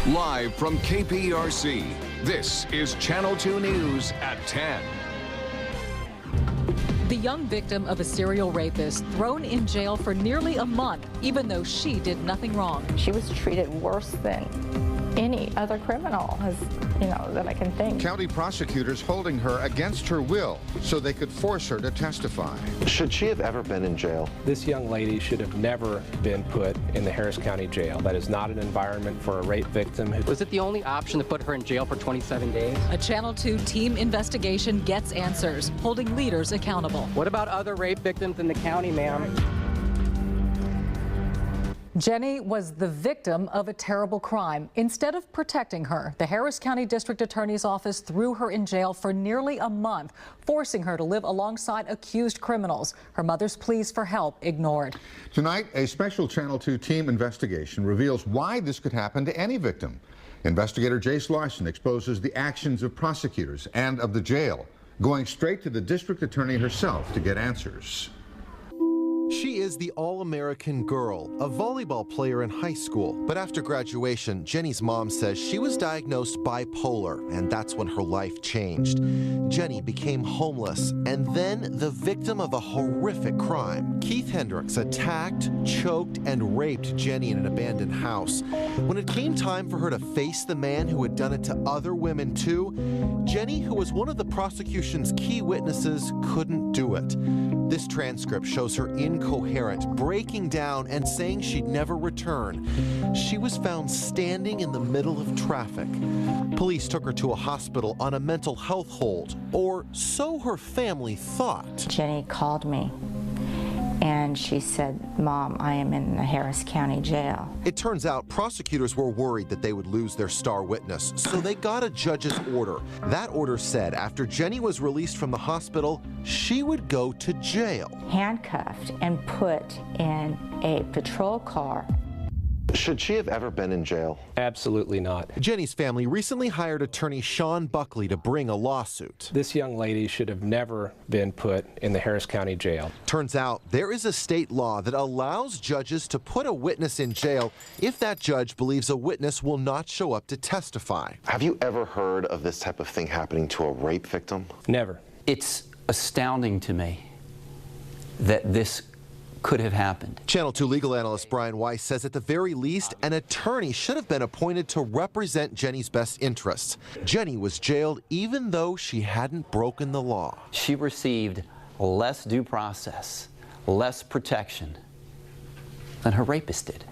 Live from KPRC, this is Channel 2 News at 10. The young victim of a serial rapist thrown in jail for nearly a month, even though she did nothing wrong. She was treated worse than any other criminal, that I can think. County prosecutors holding her against her will so they could force her to testify. Should she have ever been in jail? This young lady should have never been put in the Harris County Jail. That is not an environment for a rape victim. Was it the only option to put her in jail for 27 days? A Channel 2 team investigation gets answers, holding leaders accountable. What about other rape victims in the county, ma'am? Jenny was the victim of a terrible crime. Instead of protecting her, the Harris County District Attorney's Office threw her in jail for nearly a month, forcing her to live alongside accused criminals. Her mother's pleas for help ignored. Tonight, a special Channel 2 team investigation reveals why this could happen to any victim. Investigator Jace Larson exposes the actions of prosecutors and of the jail, going straight to the district attorney herself to get answers. She is the all-American girl, a volleyball player in high school. But after graduation, Jenny's mom says she was diagnosed bipolar, and that's when her life changed. Jenny became homeless and then the victim of a horrific crime. Keith Hendricks attacked, choked, and raped Jenny in an abandoned house. When it came time for her to face the man who had done it to other women too, Jenny, who was one of the prosecution's key witnesses, couldn't do it. This transcript shows her incoherent, breaking down and saying she'd never return. She was found standing in the middle of traffic. Police took her to a hospital on a mental health hold, or so her family thought. Jenny called me and she said, "Mom, I am in the Harris County Jail." It turns out prosecutors were worried that they would lose their star witness, so they got a judge's order. That order said after Jenny was released from the hospital, she would go to jail. Handcuffed and put in a patrol car. Should she have ever been in jail? Absolutely not. Jenny's family recently hired attorney Sean Buckley to bring a lawsuit. This young lady should have never been put in the Harris County Jail. Turns out there is a state law that allows judges to put a witness in jail if that judge believes a witness will not show up to testify. Have you ever heard of this type of thing happening to a rape victim? Never. It's astounding to me that this could have happened. Channel 2 legal analyst Brian Weiss says at the very least, an attorney should have been appointed to represent Jenny's best interests. Jenny was jailed even though she hadn't broken the law. She received less due process, less protection than her rapist did.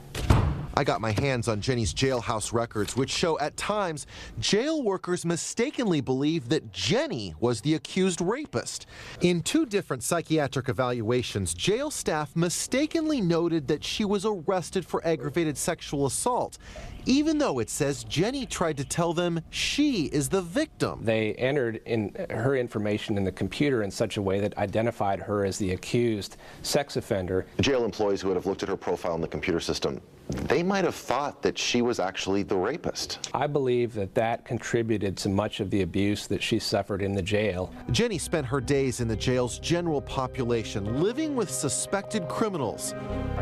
I got my hands on Jenny's jailhouse records, which show at times jail workers mistakenly believed that Jenny was the accused rapist. In 2 different psychiatric evaluations, jail staff mistakenly noted that she was arrested for aggravated sexual assault, even though it says Jenny tried to tell them she is the victim. They entered in her information in the computer in such a way that identified her as the accused sex offender. Jail employees who would have looked at her profile in the computer system, they might have thought that she was actually the rapist. I believe that that contributed to much of the abuse that she suffered in the jail. Jenny spent her days in the jail's general population, living with suspected criminals,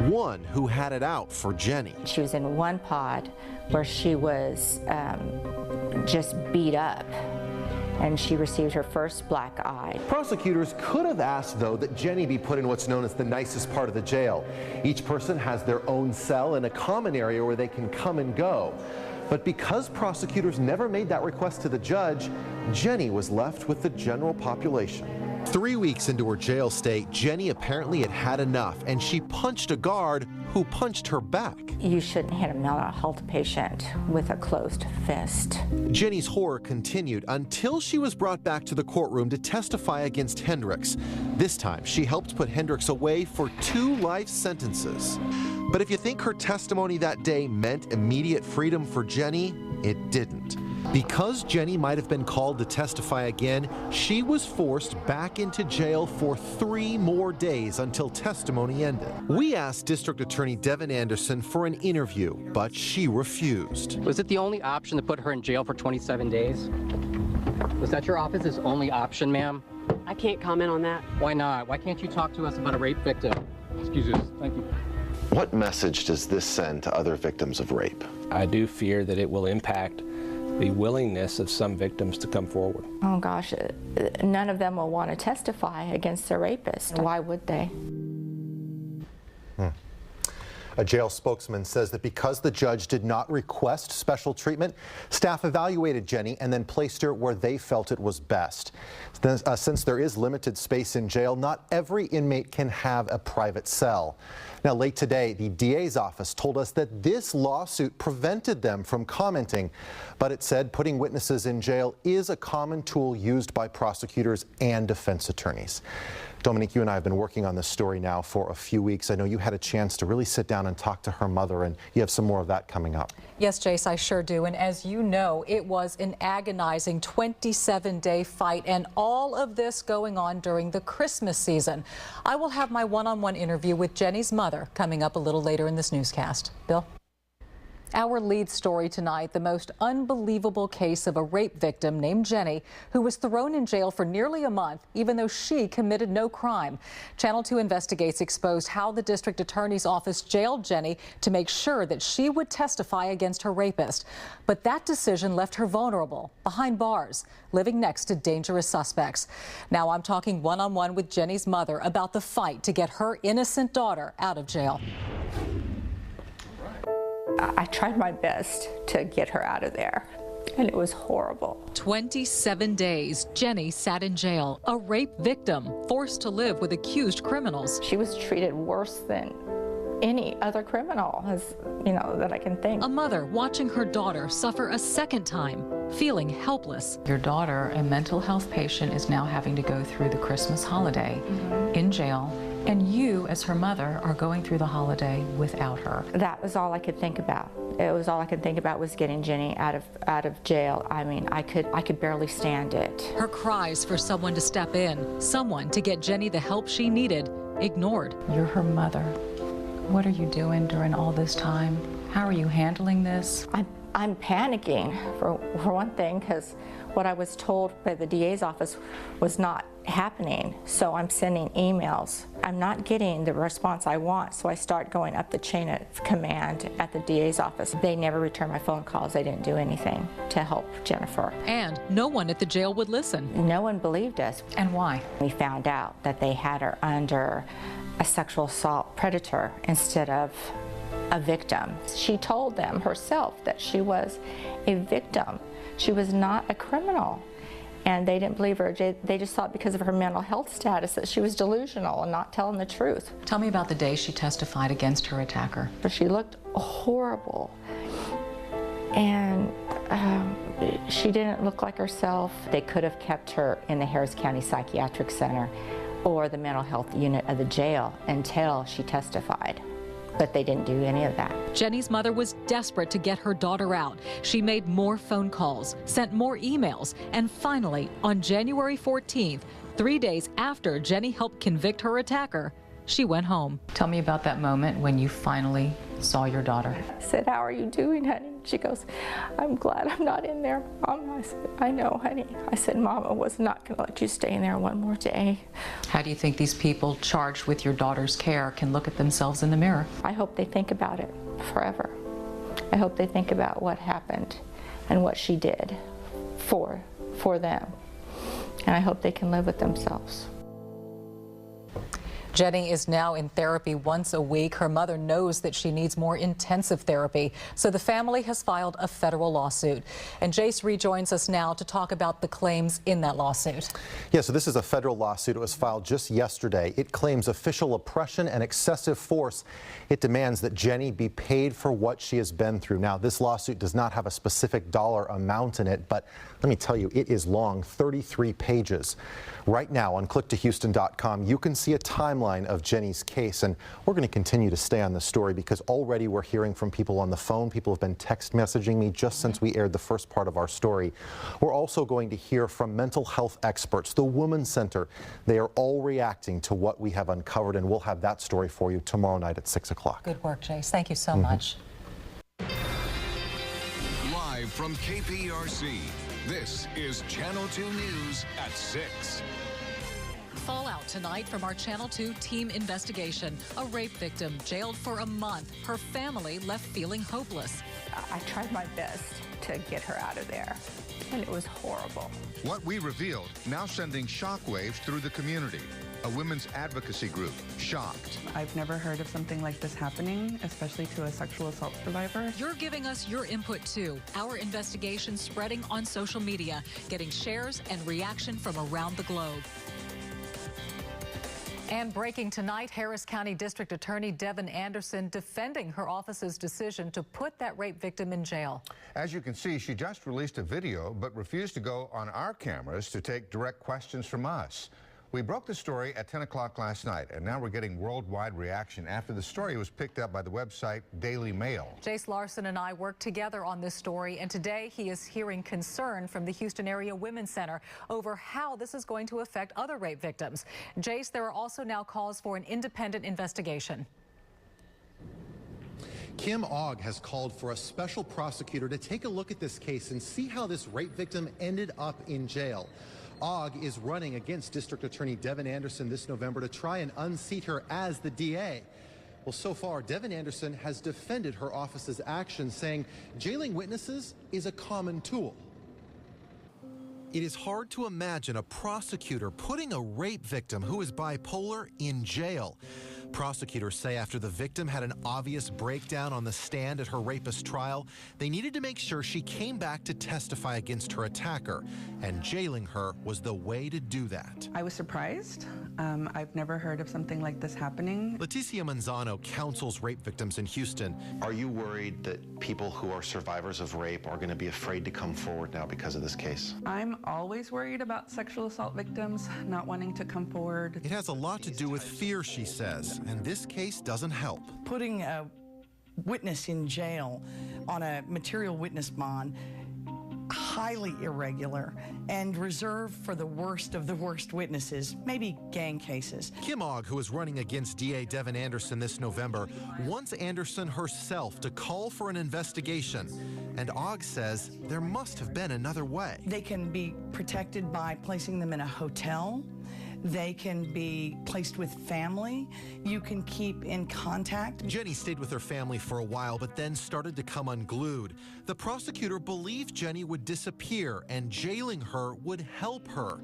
one who had it out for Jenny. She was in one pod where she was just beat up, and she received her first black eye. Prosecutors could have asked, though, that Jenny be put in what's known as the nicest part of the jail. Each person has their own cell and a common area where they can come and go. But because prosecutors never made that request to the judge, Jenny was left with the general population. 3 weeks into her jail stay, Jenny apparently had had enough, and she punched a guard who punched her back. You shouldn't hit a mental health patient with a closed fist. Jenny's horror continued until she was brought back to the courtroom to testify against Hendricks. This time, she helped put Hendricks away for 2 life sentences. But if you think her testimony that day meant immediate freedom for Jenny, it didn't. Because Jenny might have been called to testify again, she was forced back into jail for 3 more days until testimony ended. We asked District Attorney Devin Anderson for an interview, but she refused. Was it the only option to put her in jail for 27 days? Was that your office's only option, ma'am? I can't comment on that. Why not? Why can't you talk to us about a rape victim? Excuse us. Thank you. What message does this send to other victims of rape? I do fear that it will impact the willingness of some victims to come forward. Oh gosh, none of them will want to testify against their rapist. Why would they? A jail spokesman says that because the judge did not request special treatment, staff evaluated Jenny and then placed her where they felt it was best. Since there is limited space in jail, not every inmate can have a private cell. Now, late today, the DA's office told us that this lawsuit prevented them from commenting, but it said putting witnesses in jail is a common tool used by prosecutors and defense attorneys. Dominique, you and I have been working on this story now for a few weeks. I know you had a chance to really sit down and talk to her mother, and you have some more of that coming up. Yes, Jace, I sure do. And as you know, it was an agonizing 27-day fight, and all of this going on during the Christmas season. I will have my one-on-one interview with Jenny's mother coming up a little later in this newscast. Bill? Our lead story tonight, the most unbelievable case of a rape victim named Jenny, who was thrown in jail for nearly a month, even though she committed no crime. Channel 2 Investigates exposed how the district attorney's office jailed Jenny to make sure that she would testify against her rapist. But that decision left her vulnerable, behind bars, living next to dangerous suspects. Now I'm talking one-on-one with Jenny's mother about the fight to get her innocent daughter out of jail. I tried my best to get her out of there, and it was horrible. 27 days, Jenny sat in jail, a rape victim, forced to live with accused criminals. She was treated worse than any other criminal, that I can think. A mother watching her daughter suffer a second time, feeling helpless. Your daughter, a mental health patient, is now having to go through the Christmas holiday in jail. And you, as her mother, are going through the holiday without her. That was all I could think about. It was all I could think about was getting Jenny out of jail. I mean, I could barely stand it. Her cries for someone to step in, someone to get Jenny the help she needed, ignored. You're her mother. What are you doing during all this time? How are you handling this? I'm panicking, for one thing, because what I was told by the DA's office was not happening. So I'm sending emails. I'm not getting the response I want, so I start going up the chain of command at the DA's office. They never returned my phone calls. They didn't do anything to help Jennifer. And no one at the jail would listen. No one believed us. And why? We found out that they had her under a sexual assault predator instead of a victim. She told them herself that she was a victim. She was not a criminal. And they didn't believe her. They just thought because of her mental health status that she was delusional and not telling the truth. Tell me about the day she testified against her attacker. She looked horrible. And she didn't look like herself. They could have kept her in the Harris County Psychiatric Center or the mental health unit of the jail until she testified. But they didn't do any of that. Jenny's mother was desperate to get her daughter out. She made more phone calls, sent more emails, and finally, on January 14th, 3 days after Jenny helped convict her attacker, she went home. Tell me about that moment when you finally saw your daughter. I said, "How are you doing, honey?" She goes, "I'm glad I'm not in there, Mom." I said, "I know, honey." I said, "Mama was not going to let you stay in there one more day." How do you think these people charged with your daughter's care can look at themselves in the mirror? I hope they think about it forever. I hope they think about what happened and what she did for them. And I hope they can live with themselves. Jenny is now in therapy once a week. Her mother knows that she needs more intensive therapy, so the family has filed a federal lawsuit. And Jace rejoins us now to talk about the claims in that lawsuit. Yeah, so this is a federal lawsuit. It was filed just yesterday. It claims official oppression and excessive force. It demands that Jenny be paid for what she has been through. Now, this lawsuit does not have a specific dollar amount in it, but let me tell you, it is long, 33 pages. Right now on clicktohouston.com, you can see a timeline of Jenny's case, and we're going to continue to stay on the story because already we're hearing from people on the phone. People have been text messaging me just since we aired the first part of our story. We're also going to hear from mental health experts, the Women's Center. They are all reacting to what we have uncovered, and we'll have that story for you tomorrow night at 6 o'clock. Good work, Jace. Thank you so much. Live from KPRC, this is Channel 2 News at 6. Fallout tonight from our Channel 2 team investigation. A rape victim jailed for a month. Her family left feeling hopeless. I tried my best to get her out of there, and it was horrible. What we revealed now sending shockwaves through the community. A women's advocacy group shocked. I've never heard of something like this happening, especially to a sexual assault survivor. You're giving us your input too. Our investigation spreading on social media, getting shares and reaction from around the globe. And breaking tonight, Harris County District Attorney Devin Anderson defending her office's decision to put that rape victim in jail. As you can see, she just released a video but refused to go on our cameras to take direct questions from us. We broke the story at 10 o'clock last night, and now we're getting worldwide reaction after the story was picked up by the website Daily Mail. Jace Larson and I worked together on this story, and today he is hearing concern from the Houston Area Women's Center over how this is going to affect other rape victims. Jace, there are also now calls for an independent investigation. Kim Ogg has called for a special prosecutor to take a look at this case and see how this rape victim ended up in jail. Ogg is running against District Attorney Devin Anderson this November to try and unseat her as the DA. Well, so far, Devin Anderson has defended her office's actions, saying jailing witnesses is a common tool. It is hard to imagine a prosecutor putting a rape victim who is bipolar in jail. Prosecutors say after the victim had an obvious breakdown on the stand at her rapist trial, they needed to make sure she came back to testify against her attacker, and jailing her was the way to do that. I was surprised. I've never heard of something like this happening. Leticia Manzano counsels rape victims in Houston. Are you worried that people who are survivors of rape are going to be afraid to come forward now because of this case? I'm always worried about sexual assault victims not wanting to come forward. It has a lot to do with fear, she says, and this case doesn't help. Putting a witness in jail on a material witness bond, highly irregular and reserved for the worst of the worst witnesses, maybe gang cases. Kim Ogg, who is running against DA Devin Anderson this November, wants Anderson herself to call for an investigation. And Ogg says there must have been another way. They can be protected by placing them in a hotel. They can be placed with family. You can keep in contact. Jenny stayed with her family for a while, but then started to come unglued. The prosecutor believed Jenny would disappear, and jailing her would help her.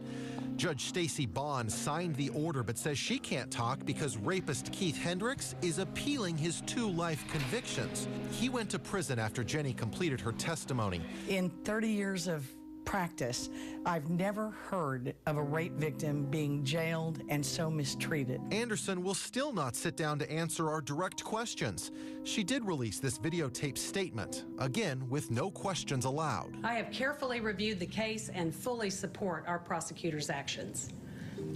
Judge Stacy Bond signed the order, but says she can't talk because rapist Keith Hendricks is appealing his 2 life convictions. He went to prison after Jenny completed her testimony. In 30 years of practice, I've never heard of a rape victim being jailed and so mistreated. Anderson will still not sit down to answer our direct questions. She did release this videotaped statement, again with no questions allowed. I have carefully reviewed the case and fully support our prosecutor's actions.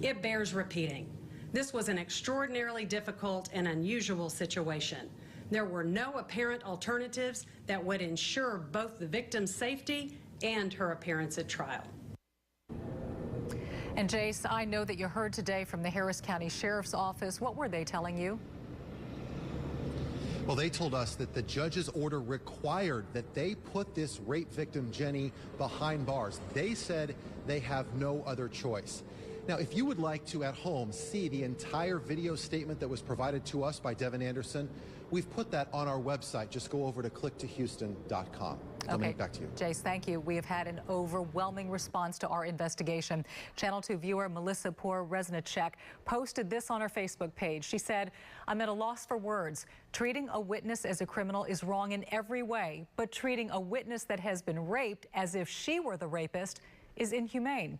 It bears repeating. This was an extraordinarily difficult and unusual situation. There were no apparent alternatives that would ensure both the victim's safety and her appearance at trial. And Jace, I know that you heard today from the Harris County Sheriff's Office. What were they telling you? Well, they told us that the judge's order required that they put this rape victim, Jenny, behind bars. They said they have no other choice. Now, if you would like to at home see the entire video statement that was provided to us by Devin Anderson, we've put that on our website. Just go over to clicktohouston.com. Okay, back to you. Jace, thank you. We have had an overwhelming response to our investigation. Channel 2 viewer Melissa Poor-Resnicek posted this on her Facebook page. She said, I'm at a loss for words. Treating a witness as a criminal is wrong in every way, but treating a witness that has been raped as if she were the rapist is inhumane.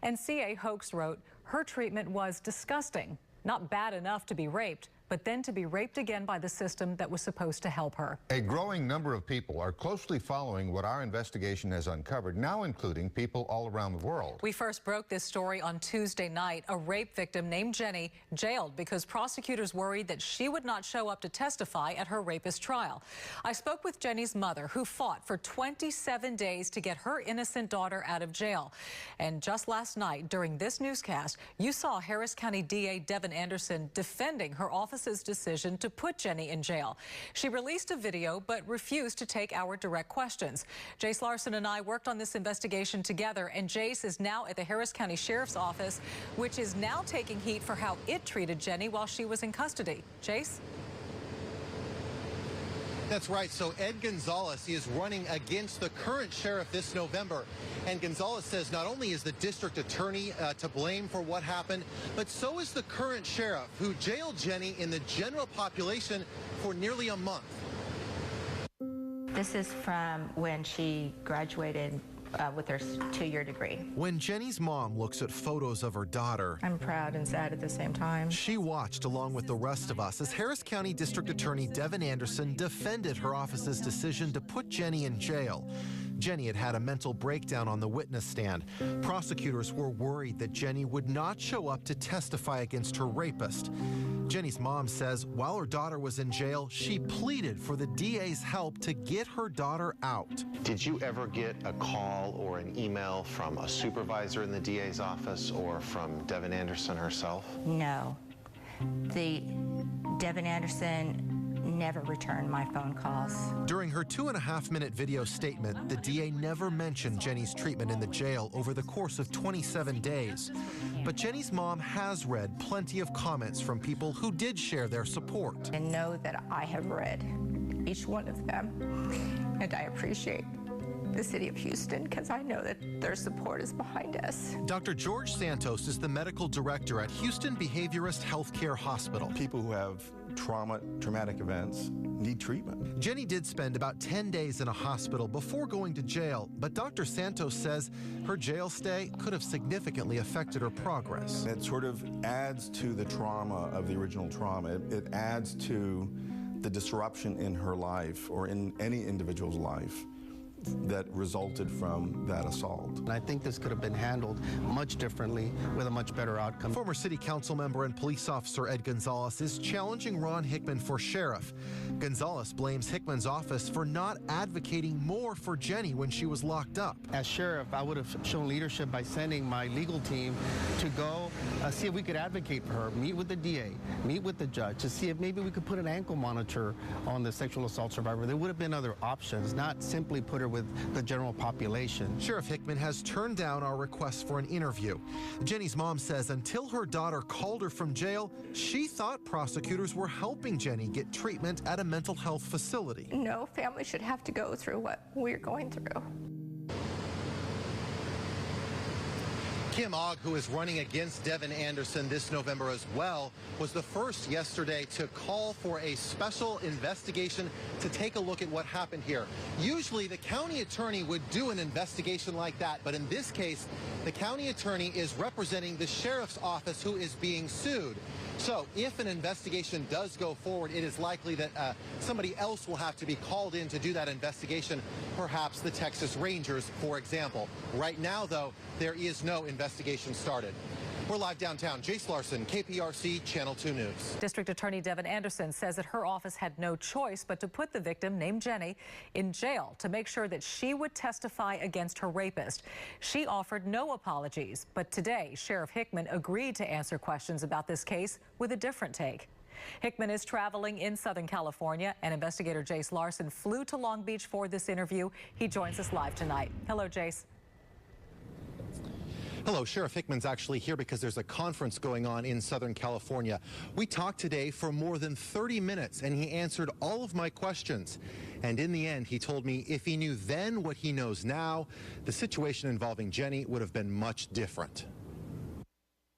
And C.A. Hoax wrote, her treatment was disgusting. Not bad enough to be raped, but then to be raped again by the system that was supposed to help her. A growing number of people are closely following what our investigation has uncovered, now including people all around the world. We first broke this story on Tuesday night. A rape victim named Jenny jailed because prosecutors worried that she would not show up to testify at her rapist trial. I spoke with Jenny's mother, who fought for 27 days to get her innocent daughter out of jail. And just last night, during this newscast, you saw Harris County DA Devin Anderson defending her office office's decision to put Jenny in jail. She released a video but refused to take our direct questions. Jace Larson and I worked on this investigation together, and Jace is now at the Harris County Sheriff's Office, which is now taking heat for how it treated Jenny while she was in custody. Jace? That's right. So Ed Gonzalez, he is running against the current sheriff this November. And Gonzalez says not only is the district attorney to blame for what happened, but so is the current sheriff, who jailed Jenny in the general population for nearly a month. This is from when she graduated with her 2-year degree. When Jenny's mom looks at photos of her daughter, I'm proud and sad at the same time. She watched along with the rest of us as Harris County District Attorney Devin Anderson defended her office's decision to put Jenny in jail. Jenny had had a mental breakdown on the witness stand. Prosecutors were worried that Jenny would not show up to testify against her rapist. Jenny's mom says while her daughter was in jail, she pleaded for the DA's help to get her daughter out. Did you ever get a call or an email from a supervisor in the DA's office or from Devin Anderson herself? No. Devin Anderson never returned my phone calls. During her 2.5-minute video statement, the DA never mentioned Jenny's treatment in the jail over the course of 27 days. But Jenny's mom has read plenty of comments from people who did share their support. And know that I have read each one of them, and I appreciate the city of Houston because I know that their support is behind us. Dr. George Santos is the medical director at Houston Behaviorist Healthcare Hospital. People who have traumatic events need treatment. Jenny did spend about 10 days in a hospital before going to jail, but Dr. Santos says her jail stay could have significantly affected her progress. It sort of adds to the trauma of the original trauma. It adds to the disruption in her life or in any individual's life that resulted from that assault. And I think this could have been handled much differently with a much better outcome. Former city council member and police officer Ed Gonzalez is challenging Ron Hickman for sheriff. Gonzalez blames Hickman's office for not advocating more for Jenny when she was locked up. As sheriff, I would have shown leadership by sending my legal team to go see if we could advocate for her, meet with the DA, meet with the judge to see if maybe we could put an ankle monitor on the sexual assault survivor. There would have been other options, not simply put her with the general population. Sheriff Hickman has turned down our request for an interview. Jenny's mom says until her daughter called her from jail, she thought prosecutors were helping Jenny get treatment at a mental health facility. No family should have to go through what we're going through. Kim Ogg, who is running against Devin Anderson this November as well, was the first yesterday to call for a special investigation to take a look at what happened here. Usually the county attorney would do an investigation like that, but in this case, the county attorney is representing the sheriff's office who is being sued. So if an investigation does go forward, it is likely that somebody else will have to be called in to do that investigation, perhaps the Texas Rangers, for example. Right now, though, there is no investigation started. We're live downtown. Jace Larson, KPRC, Channel 2 News. District Attorney Devin Anderson says that her office had no choice but to put the victim, named Jenny, in jail to make sure that she would testify against her rapist. She offered no apologies, but today Sheriff Hickman agreed to answer questions about this case with a different take. Hickman is traveling in Southern California, and investigator Jace Larson flew to Long Beach for this interview. He joins us live tonight. Hello, Jace. Hello, Sheriff Hickman's actually here because there's a conference going on in Southern California. We talked today for more than 30 minutes, and he answered all of my questions. And in the end, he told me if he knew then what he knows now, the situation involving Jenny would have been much different.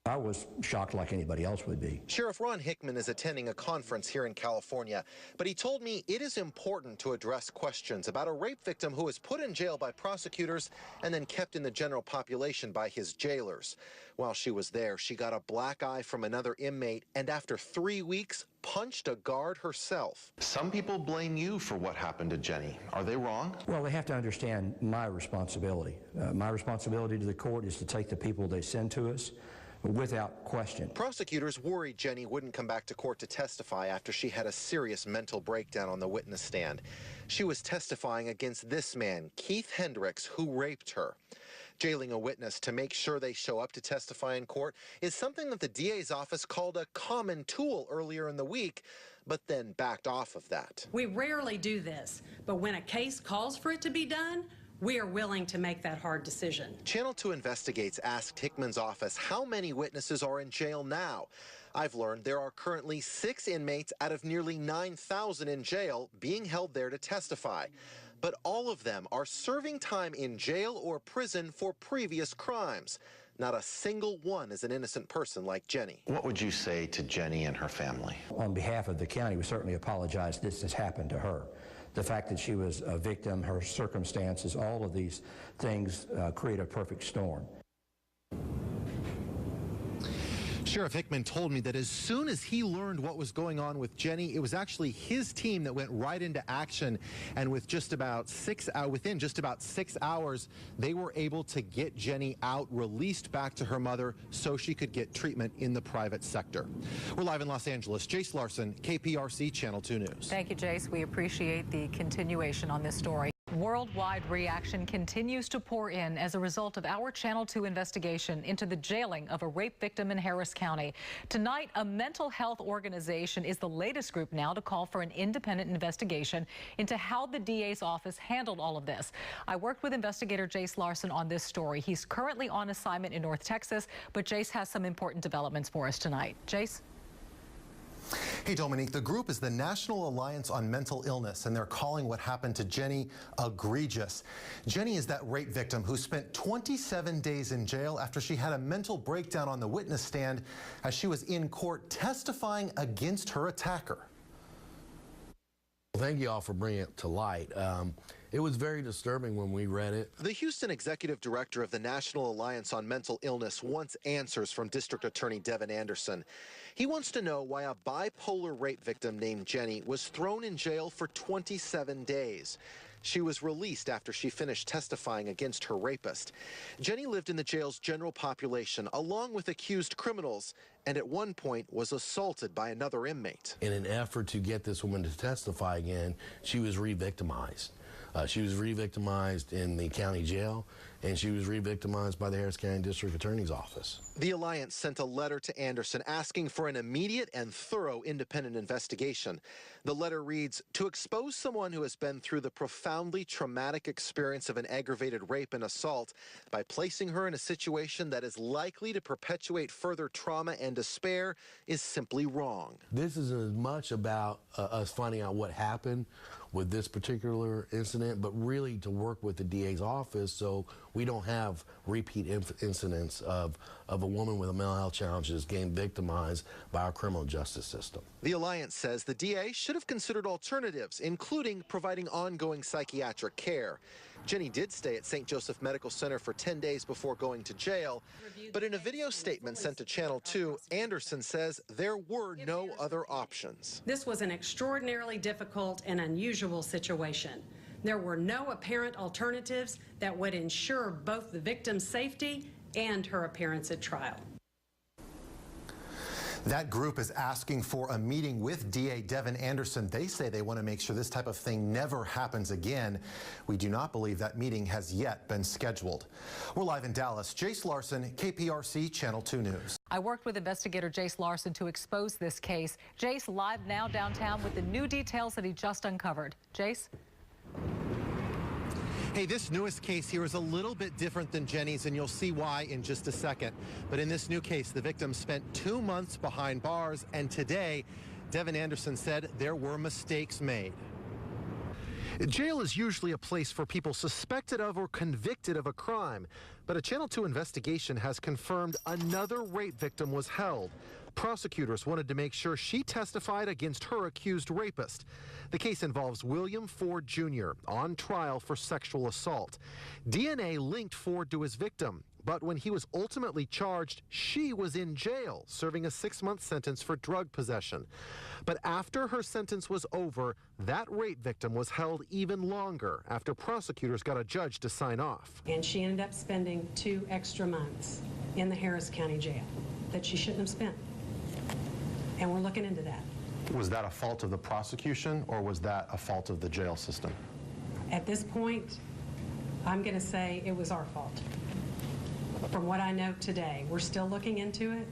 I was shocked like anybody else would be. Sheriff Ron Hickman is attending a conference here in California, but he told me it is important to address questions about a rape victim who was put in jail by prosecutors and then kept in the general population by his jailers. While she was there, she got a black eye from another inmate, and after 3 weeks, punched a guard herself. Some people blame you for what happened to Jenny. Are they wrong? Well, they have to understand my responsibility. My responsibility to the court is to take the people they send to us without question. Prosecutors worried Jenny wouldn't come back to court to testify after she had a serious mental breakdown on the witness stand. She was testifying against this man, Keith Hendricks, who raped her. Jailing a witness to make sure they show up to testify in court is something that the DA's office called a common tool earlier in the week, but then backed off of that. We rarely do this, but when a case calls for it to be done, we are willing to make that hard decision. Channel 2 Investigates asked Hickman's office how many witnesses are in jail now. I've learned there are currently 6 inmates out of nearly 9,000 in jail being held there to testify. But all of them are serving time in jail or prison for previous crimes. Not a single one is an innocent person like Jenny. What would you say to Jenny and her family? On behalf of the county, we certainly apologize this has happened to her. The fact that she was a victim, her circumstances, all of these things create a perfect storm. Sheriff Hickman told me that as soon as he learned what was going on with Jenny, it was actually his team that went right into action, and with within just about 6 hours, they were able to get Jenny out, released back to her mother so she could get treatment in the private sector. We're live in Los Angeles. Jace Larson, KPRC Channel 2 News. Thank you, Jace. We appreciate the continuation on this story. Worldwide reaction continues to pour in as a result of our Channel 2 investigation into the jailing of a rape victim in Harris County. Tonight, a mental health organization is the latest group now to call for an independent investigation into how the DA's office handled all of this. I worked with investigator Jace Larson on this story. He's currently on assignment in North Texas, but Jace has some important developments for us tonight. Jace? Hey, Dominique, the group is the National Alliance on Mental Illness, and they're calling what happened to Jenny egregious. Jenny is that rape victim who spent 27 days in jail after she had a mental breakdown on the witness stand as she was in court testifying against her attacker. Thank you all for bringing it to light. It was very disturbing when we read it. The Houston executive director of the National Alliance on Mental Illness wants answers from District Attorney Devin Anderson. He wants to know why a bipolar rape victim named Jenny was thrown in jail for 27 days. She was released after she finished testifying against her rapist. Jenny lived in the jail's general population along with accused criminals, and at one point was assaulted by another inmate. In an effort to get this woman to testify again, she was re-victimized. She was re-victimized in the county jail, and she was re-victimized by the Harris County District Attorney's Office. The Alliance sent a letter to Anderson asking for an immediate and thorough independent investigation. The letter reads, "To expose someone who has been through the profoundly traumatic experience of an aggravated rape and assault by placing her in a situation that is likely to perpetuate further trauma and despair is simply wrong." This is as much about us finding out what happened with this particular incident, but really to work with the DA's office so we don't have repeat incidents of a woman with a mental health challenges getting victimized by our criminal justice system. The Alliance says the DA should have considered alternatives, including providing ongoing psychiatric care. Jenny did stay at St. Joseph Medical Center for 10 days before going to jail, but in a video statement sent to Channel 2, Anderson says there were no other options. This was an extraordinarily difficult and unusual situation. There were no apparent alternatives that would ensure both the victim's safety and her appearance at trial. That group is asking for a meeting with DA Devin Anderson. They say they want to make sure this type of thing never happens again. We do not believe that meeting has yet been scheduled. We're live in Dallas. Jace Larson, KPRC Channel 2 News. I worked with investigator Jace Larson to expose this case. Jace live now downtown with the new details that he just uncovered. Jace? Hey, this newest case here is a little bit different than Jenny's, and you'll see why in just a second. But in this new case, the victim spent 2 months behind bars, and today, Devin Anderson said there were mistakes made. Jail is usually a place for people suspected of or convicted of a crime, but a Channel 2 investigation has confirmed another rape victim was held. Prosecutors wanted to make sure she testified against her accused rapist. The case involves William Ford Jr. on trial for sexual assault. DNA linked Ford to his victim, but when he was ultimately charged, she was in jail, serving a 6-month sentence for drug possession. But after her sentence was over, that rape victim was held even longer after prosecutors got a judge to sign off. And she ended up spending 2 extra months in the Harris County Jail that she shouldn't have spent. And we're looking into that. Was that a fault of the prosecution, or was that a fault of the jail system? At this point, I'm going to say it was our fault. From what I know today, we're still looking into it,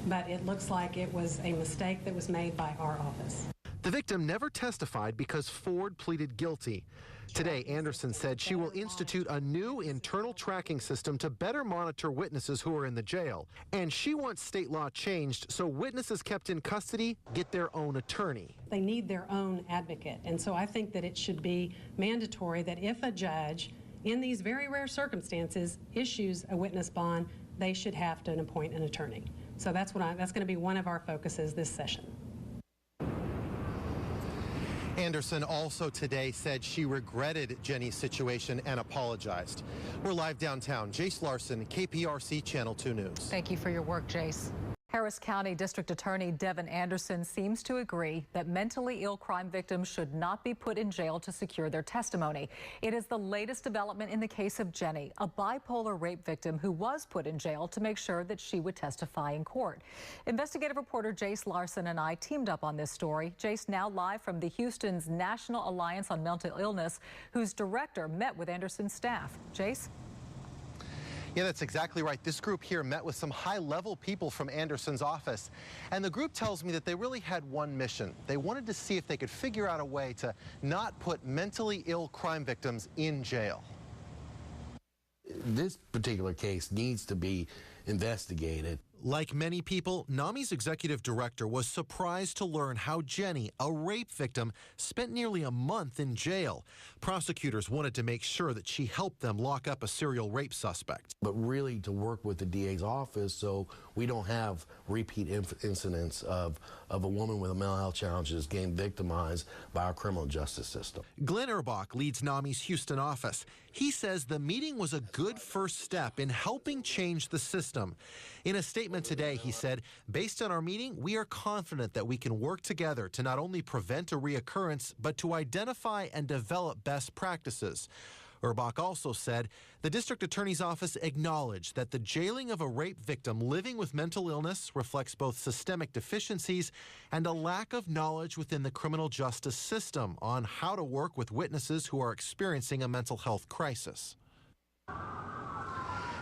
but it looks like it was a mistake that was made by our office. The victim never testified because Ford pleaded guilty. Today, Anderson said she will institute a new internal tracking system to better monitor witnesses who are in the jail. And she wants state law changed so witnesses kept in custody get their own attorney. They need their own advocate. And so I think that it should be mandatory that if a judge, in these very rare circumstances, issues a witness bond, they should have to appoint an attorney. So that's going to be one of our focuses this session. Anderson also today said she regretted Jenny's situation and apologized. We're live downtown. Jace Larson, KPRC Channel 2 News. Thank you for your work, Jace. Harris County District Attorney Devin Anderson seems to agree that mentally ill crime victims should not be put in jail to secure their testimony. It is the latest development in the case of Jenny, a bipolar rape victim who was put in jail to make sure that she would testify in court. Investigative reporter Jace Larson and I teamed up on this story. Jace now live from the Houston's National Alliance on Mental Illness, whose director met with Anderson's staff. Jace? Yeah, that's exactly right. This group here met with some high-level people from Anderson's office. And the group tells me that they really had one mission. They wanted to see if they could figure out a way to not put mentally ill crime victims in jail. This particular case needs to be investigated. Like many people, NAMI's executive director was surprised to learn how Jenny, a rape victim, spent nearly a month in jail. Prosecutors wanted to make sure that she helped them lock up a serial rape suspect. But really to work with the DA's office so we don't have repeat incidents of a woman with a mental health challenges getting victimized by our criminal justice system. Glenn Erbach leads NAMI's Houston office. He says the meeting was a good first step in helping change the system. In a statement today, he said, based on our meeting, we are confident that we can work together to not only prevent a reoccurrence, but to identify and develop best practices. Erbach also said the district attorney's office acknowledged that the jailing of a rape victim living with mental illness reflects both systemic deficiencies and a lack of knowledge within the criminal justice system on how to work with witnesses who are experiencing a mental health crisis.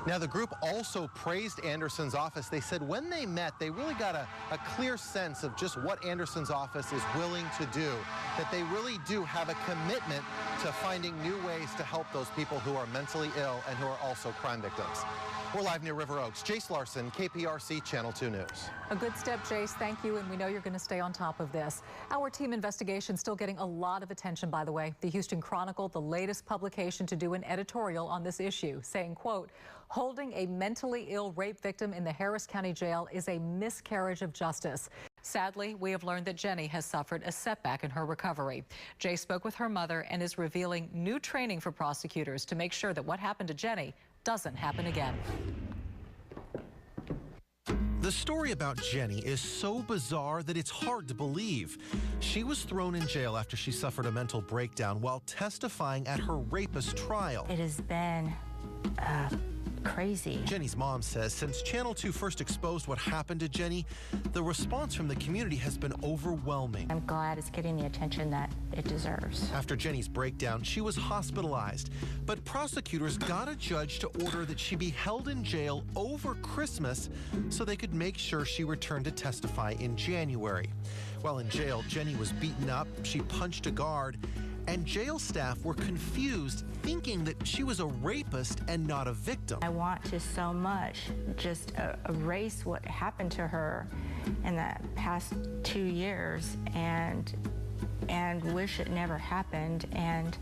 Now, the group also praised Anderson's office. They said when they met, they really got a clear sense of just what Anderson's office is willing to do, that they really do have a commitment to finding new ways to help those people who are mentally ill and who are also crime victims. We're live near River Oaks. Jace Larson, KPRC Channel 2 News. A good step, Jace. Thank you, and we know you're going to stay on top of this. Our team investigation still getting a lot of attention, by the way. The Houston Chronicle, the latest publication to do an editorial on this issue, saying, quote, holding a mentally ill rape victim in the Harris County Jail is a miscarriage of justice. Sadly, we have learned that Jenny has suffered a setback in her recovery. Jay spoke with her mother and is revealing new training for prosecutors to make sure that what happened to Jenny doesn't happen again. The story about Jenny is so bizarre that it's hard to believe. She was thrown in jail after she suffered a mental breakdown while testifying at her rapist trial. It has been crazy. Jenny's mom says since Channel 2 first exposed what happened to Jenny, the response from the community has been overwhelming. I'm glad it's getting the attention that it deserves. After Jenny's breakdown, she was hospitalized, but prosecutors got a judge to order that she be held in jail over Christmas so they could make sure she returned to testify in January. While in jail, Jenny was beaten up, she punched a guard, and jail staff were confused, thinking that she was a rapist and not a victim. I want to so much just erase what happened to her in the past 2 years and wish it never happened and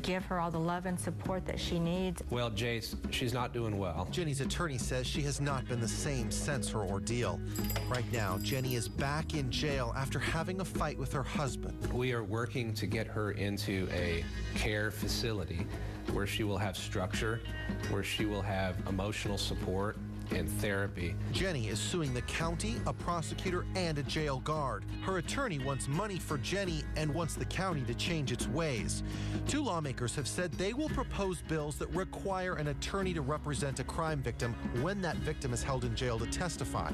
give her all the love and support that she needs. Well, Jace, she's not doing well. Jenny's attorney says she has not been the same since her ordeal. Right now, Jenny is back in jail after having a fight with her husband. We are working to get her into a care facility where she will have structure, where she will have emotional support, and therapy. Jenny is suing the county, a prosecutor, and a jail guard. Her attorney wants money for Jenny and wants the county to change its ways. Two lawmakers have said they will propose bills that require an attorney to represent a crime victim when that victim is held in jail to testify.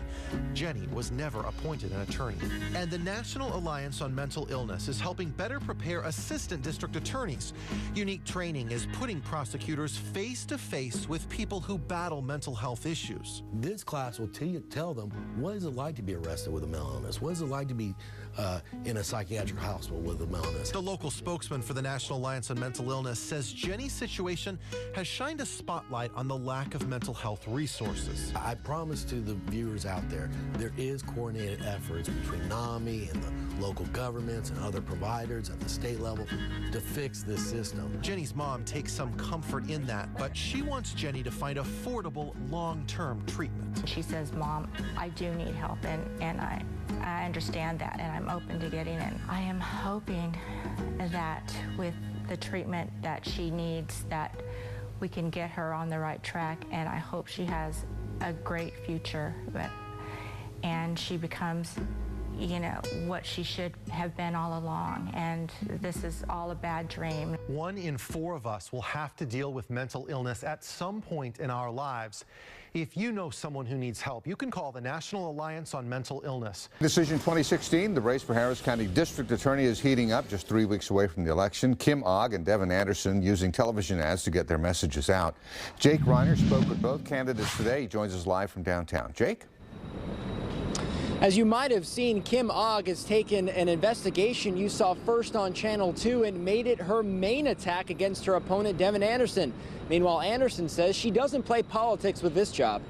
Jenny was never appointed an attorney. And the National Alliance on Mental Illness is helping better prepare assistant district attorneys. Unique training is putting prosecutors face to face with people who battle mental health issues. This class will tell them what is it like to be arrested with a mental illness? What is it like to be in a psychiatric hospital with a mental illness? The local spokesman for the National Alliance on Mental Illness says Jenny's situation has shined a spotlight on the lack of mental health resources. I promise to the viewers out there is coordinated efforts between NAMI and the local governments and other providers at the state level to fix this system. Jenny's mom takes some comfort in that, but she wants Jenny to find affordable, long-term treatment. She says, Mom, I do need help, and I understand that, and I'm open to getting it. I am hoping that with the treatment that she needs, that we can get her on the right track, and I hope she has a great future, and she becomes, you know, what she should have been all along, and this is all a bad dream. 1 in 4 of us will have to deal with mental illness at some point in our lives. If you know someone who needs help, you can call the National Alliance on Mental Illness. Decision 2016, the race for Harris County District Attorney is heating up just 3 weeks away from the election. Kim Ogg and Devin Anderson using television ads to get their messages out. Jake Reiner spoke with both candidates today. He joins us live from downtown. Jake? As you might have seen, Kim Ogg has taken an investigation you saw first on Channel 2 and made it her main attack against her opponent, Devin Anderson. Meanwhile, Anderson says she doesn't play politics with this job.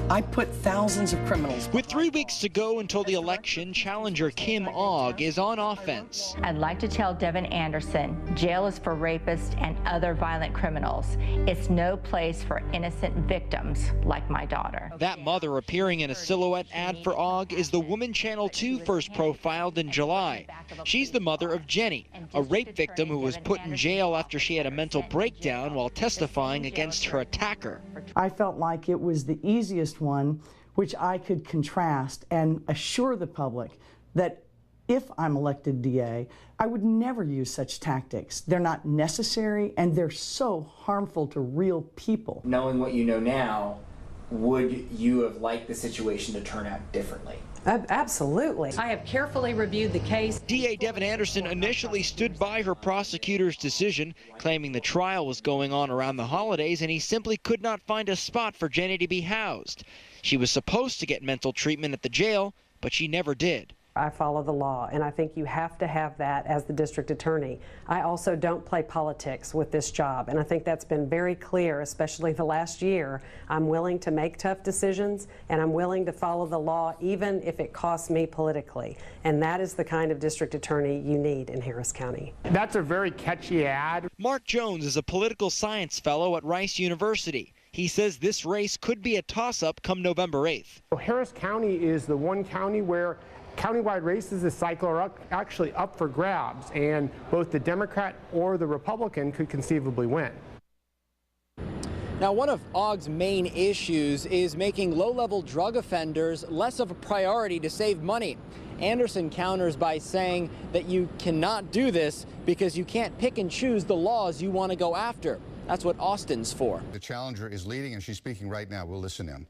I put thousands of criminals. With 3 weeks to go until the election, challenger Kim Ogg is on offense. I'd like to tell Devin Anderson, jail is for rapists and other violent criminals. It's no place for innocent victims like my daughter. That mother appearing in a silhouette ad for Ogg is the woman Channel 2 first profiled in July. She's the mother of Jenny, a rape victim who was put in jail after she had a mental breakdown while testifying against her attacker. I felt like it was the easiest one, which I could contrast and assure the public that if I'm elected DA, I would never use such tactics. They're not necessary, and they're so harmful to real people. Knowing what you know now, would you have liked the situation to turn out differently? Absolutely. I have carefully reviewed the case. DA Devin Anderson initially stood by her prosecutor's decision, claiming the trial was going on around the holidays and he simply could not find a spot for Jenny to be housed. She was supposed to get mental treatment at the jail, but she never did. I follow the law, and I think you have to have that as the district attorney. I also don't play politics with this job, and I think that's been very clear, especially the last year. I'm willing to make tough decisions, and I'm willing to follow the law even if it costs me politically. And that is the kind of district attorney you need in Harris County. That's a very catchy ad. Mark Jones is a political science fellow at Rice University. He says this race could be a toss-up come November 8th. Harris County is the one county where countywide races this cycle are actually up for grabs, and both the Democrat or the Republican could conceivably win. Now, one of Ogg's main issues is making low-level drug offenders less of a priority to save money. Anderson counters by saying that you cannot do this because you can't pick and choose the laws you want to go after. That's what Austin's for. The challenger is leading, and she's speaking right now. We'll listen in.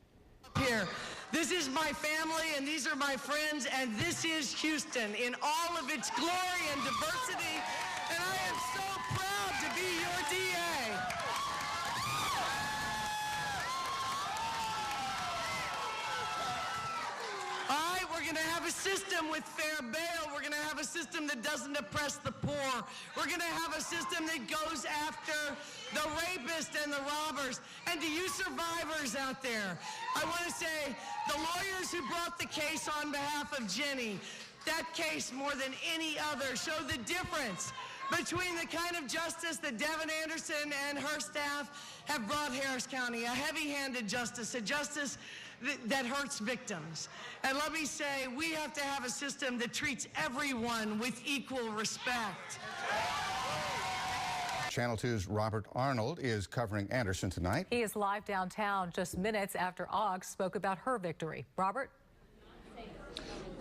Here, this is my family, and these are my friends, and this is Houston in all of its glory and diversity, and I am so proud to be your DA. All right, we're going to have a system with fair bail. We're going to have a system that doesn't oppress the poor. We're going to have a system that goes after the rapists and the robbers. And to you survivors out there, I want to say the lawyers who brought the case on behalf of Jenny, that case more than any other showed the difference between the kind of justice that Devin Anderson and her staff have brought Harris County, a heavy-handed justice, a justice that hurts victims. And let me say, we have to have a system that treats everyone with equal respect. Channel 2's Robert Arnold is covering Anderson tonight. He is live downtown just minutes after Ogg spoke about her victory. Robert?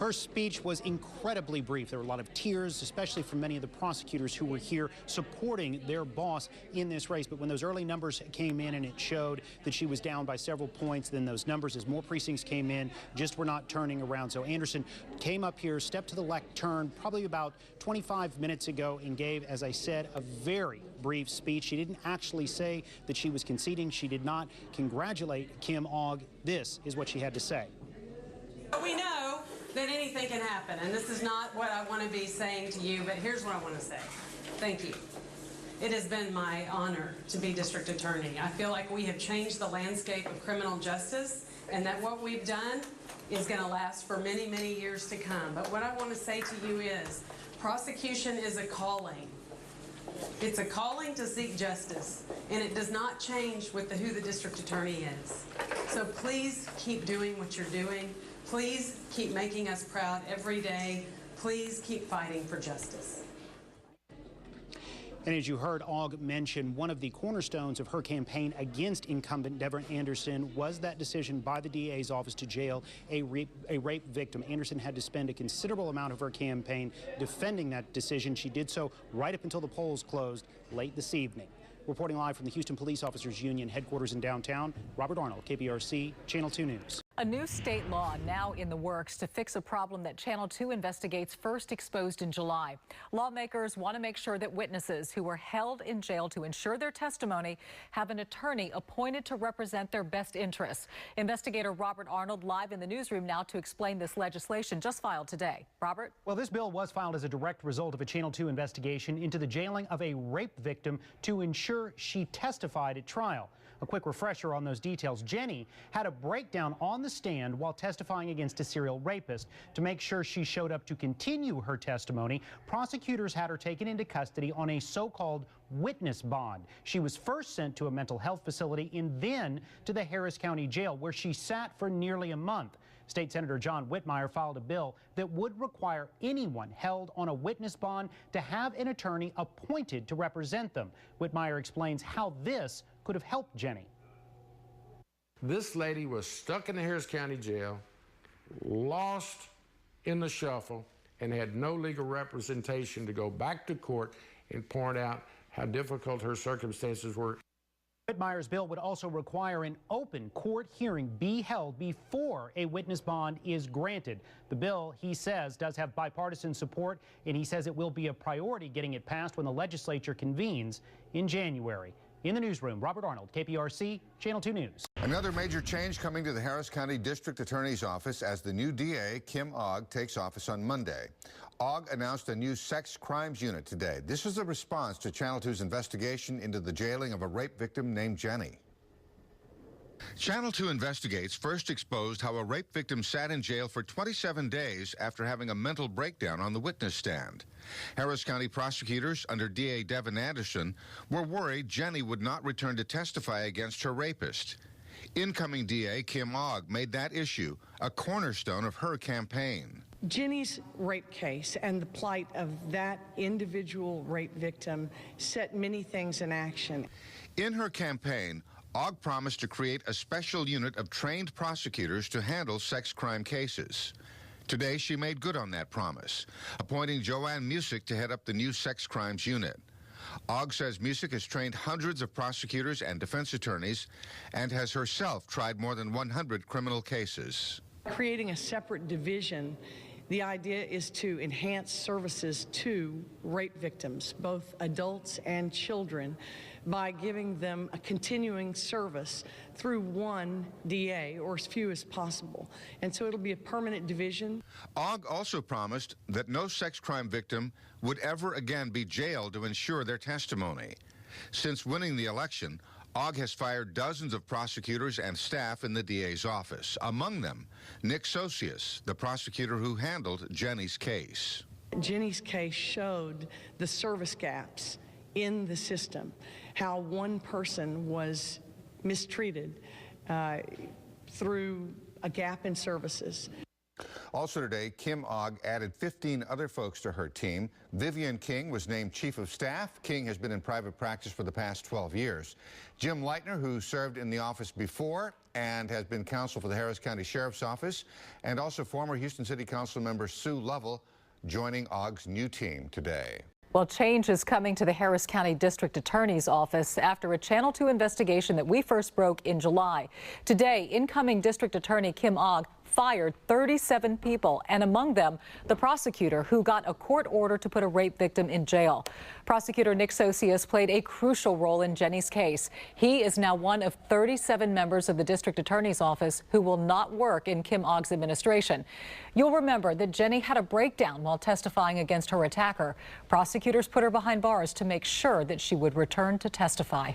Her speech was incredibly brief. There were a lot of tears, especially from many of the prosecutors who were here supporting their boss in this race. But when those early numbers came in and it showed that she was down by several points, then those numbers, as more precincts came in, just were not turning around. So Anderson came up here, stepped to the lectern probably about 25 minutes ago and gave, as I said, a very brief speech. She didn't actually say that she was conceding. She did not congratulate Kim Ogg. This is what she had to say. We know that anything can happen, and this is not what I want to be saying to you, but here's what I want to say. Thank you. It has been my honor to be district attorney. I feel like we have changed the landscape of criminal justice, and that what we've done is going to last for many, many years to come. But what I want to say to you is prosecution is a calling. It's a calling to seek justice, and it does not change with who the district attorney is. So please keep doing what you're doing. Please keep making us proud every day. Please keep fighting for justice. And as you heard Ogg mention, one of the cornerstones of her campaign against incumbent Devin Anderson was that decision by the DA's office to jail a rape victim. Anderson had to spend a considerable amount of her campaign defending that decision. She did so right up until the polls closed late this evening. Reporting live from the Houston Police Officers Union headquarters in downtown, Robert Arnold, KPRC, Channel 2 News. A new state law now in the works to fix a problem that Channel 2 Investigates first exposed in July. Lawmakers want to make sure that witnesses who were held in jail to ensure their testimony have an attorney appointed to represent their best interests. Investigator Robert Arnold live in the newsroom now to explain this legislation just filed today. Robert? Well, this bill was filed as a direct result of a Channel 2 investigation into the jailing of a rape victim to ensure she testified at trial. A quick refresher on those details. Jenny had a breakdown on the stand while testifying against a serial rapist. To make sure she showed up to continue her testimony, prosecutors had her taken into custody on a so-called witness bond. She was first sent to a mental health facility and then to the Harris County Jail, where she sat for nearly a month. State Senator John Whitmire filed a bill that would require anyone held on a witness bond to have an attorney appointed to represent them. Whitmire explains how this could have helped Jenny. This lady was stuck in the Harris County Jail, lost in the shuffle, and had no legal representation to go back to court and point out how difficult her circumstances were. Whitmire's bill would also require an open court hearing be held before a witness bond is granted. The bill, he says, does have bipartisan support, and he says it will be a priority getting it passed when the legislature convenes in January. In the newsroom, Robert Arnold, KPRC, Channel 2 News. Another major change coming to the Harris County District Attorney's Office as the new DA, Kim Ogg, takes office on Monday. Ogg announced a new sex crimes unit today. This is a response to Channel 2's investigation into the jailing of a rape victim named Jenny. Channel 2 Investigates first exposed how a rape victim sat in jail for 27 days after having a mental breakdown on the witness stand. Harris County prosecutors under DA Devin Anderson were worried Jenny would not return to testify against her rapist. Incoming DA Kim Ogg made that issue a cornerstone of her campaign. Jenny's rape case and the plight of that individual rape victim set many things in action. In her campaign, Ogg promised to create a special unit of trained prosecutors to handle sex crime cases. Today, she made good on that promise, appointing Joanne Musick to head up the new sex crimes unit. Ogg says Musick has trained hundreds of prosecutors and defense attorneys and has herself tried more than 100 criminal cases. Creating a separate division, the idea is to enhance services to rape victims, both adults and children, by giving them a continuing service through one DA, or as few as possible. And so it'll be a permanent division. Ogg also promised that no sex crime victim would ever again be jailed to ensure their testimony. Since winning the election, Ogg has fired dozens of prosecutors and staff in the DA's office, among them Nick Sosius, the prosecutor who handled Jenny's case. Jenny's case showed the service gaps in the system, how one person was mistreated through a gap in services. Also today, Kim Ogg added 15 other folks to her team. Vivian King was named Chief of Staff. King has been in private practice for the past 12 years. Jim Leitner, who served in the office before and has been counsel for the Harris County Sheriff's Office, and also former Houston City Council member Sue Lovell, joining Ogg's new team today. Well, change is coming to the Harris County District Attorney's Office after a Channel 2 investigation that we first broke in July. Today, incoming District Attorney Kim Ogg fired 37 people, and among them, the prosecutor who got a court order to put a rape victim in jail. Prosecutor Nick Sosias played a crucial role in Jenny's case. He is now one of 37 members of the District Attorney's Office who will not work in Kim Ogg's administration. You'll remember that Jenny had a breakdown while testifying against her attacker. Prosecutors put her behind bars to make sure that she would return to testify.